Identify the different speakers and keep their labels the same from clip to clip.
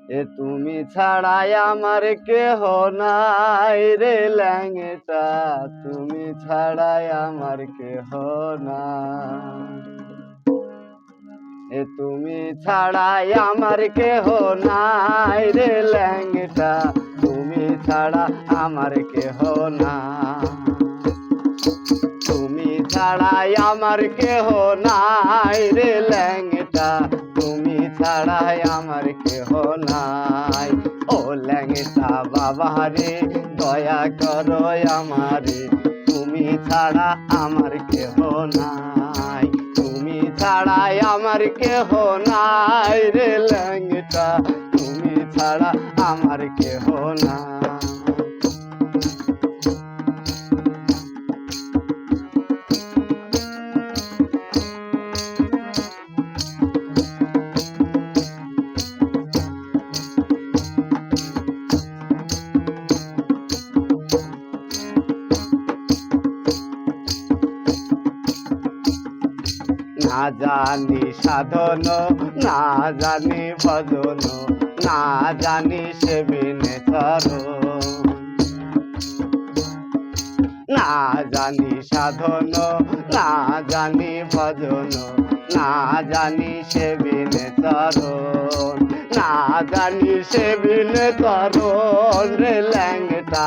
Speaker 1: এ তুমি ছাড়াই আমার কেহ নাই রে ল্যাংটা, তুমি ছাড়াই আমার কেহ নাই। এ তুমি ছাড়াই আমার কেহ নাই রে ল্যাংটা, তুমি ছাড়া আমার কেহ নাই। তুমি ছাড়াই আমার কেহ নাই রে ল্যাংটা, তুমি ছাড়াই আমার কেহ নাই। ও ল্যাংটা বাবা রে দয়া করো আমারে, তুমি ছাড়া আমার কেহ নাই। তুমি ছাড়াই আমার কেহ নাই রে ল্যাংটা, তুমি ছাড়া আমার কেহ নাই। না জানি সাধন, না জানি ভজন, না জানি সেবিনে চরণ। না জানি সাধন, না জানি ভজন, না জানি সেবিনে চরণ। না জানি সেবিনে চরণ রে ল্যাংটা,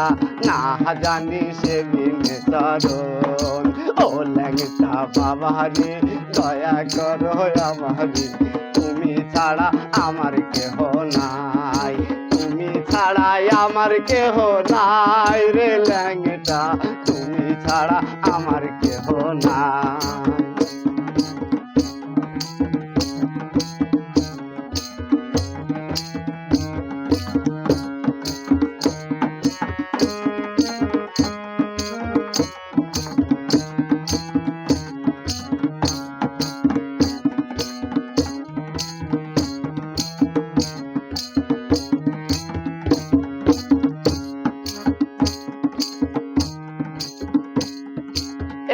Speaker 1: না জানি সেবিনে চরণ। ও ল্যাংটা বাবা রে দয়া করো আমারে, তুমি ছাড়া আমার কেহ নাই। তুমি ছাড়াই আমার কেহ নাই রে ল্যাংটা, তুমি ছাড়া আমার কেহ নাই।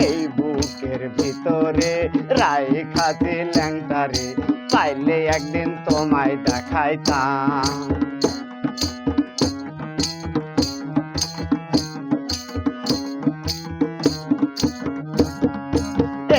Speaker 1: এই বুকের ভিতরে রাইখাছি ল্যাংটারে, পাইলে একদিন তোমায় দেখাইতাম।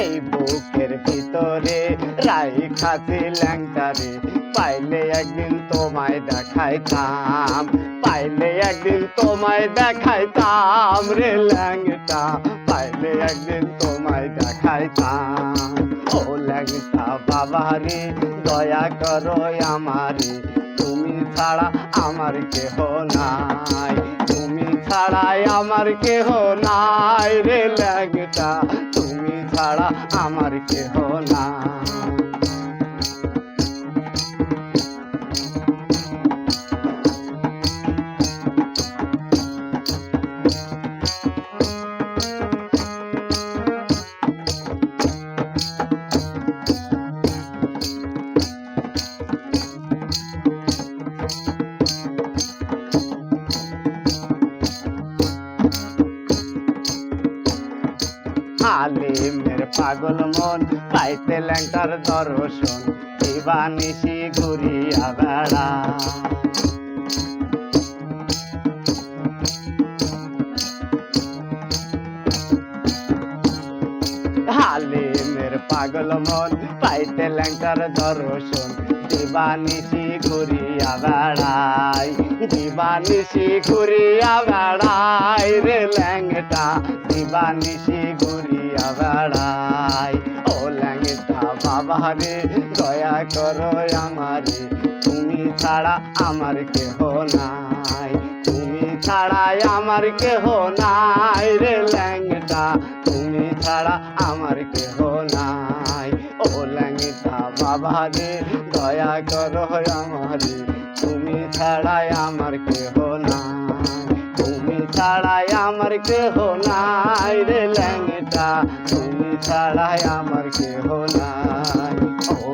Speaker 1: এই বুকের ভিতরে রাইখাছি ল্যাংটারে, পাইলে একদিন তোমায় দেখাইতাম। পাইলে একদিন তোমায় দেখাইতাম রে ল্যাংটা, পাইলে একদিন তোমায় দেখাইতাম। ও ল্যাংটা বাবা রে দয়া করো আমারে, তুমি ছাড়া আমার কেহ নাই। তুমি ছাড়াই আমার কেহ নাই রে ল্যাংটা, তুমি ছাড়া আমার কেহ নাই। আলিমের পাগল মন পাইতে ল্যাংটার দর্শন, দিবানিশি ঘুরিয়া বেড়া। আলিমের পাগল মন পাইতে ল্যাংটার দর্শন, দিবানিশি ঘুরিয়া বেড়াই। দিবানিশি ঘুরিয়া বেড়াই রে ল্যাংটা, দিবানিশি ঘুরিয়া বেড়াই। ও ল্যাংটা বাবা রে দয়া করো আমারে, তুমি ছাড়া আমার কেহ নাই। তুমি ছাড়াই আমার কেহ নাই রে ল্যাংটা, তুমি ছাড়া আমার কেহ নাই। ও ল্যাংটা বাবা রে দয়া করো আমারে, তুমি ছাড়াই আমার কেহ নাই। তুমি ছাড়াই আমার কেহ নাই রে ল্যাংটা, তুমি ছাড়াই আমার কেহ নাই। ও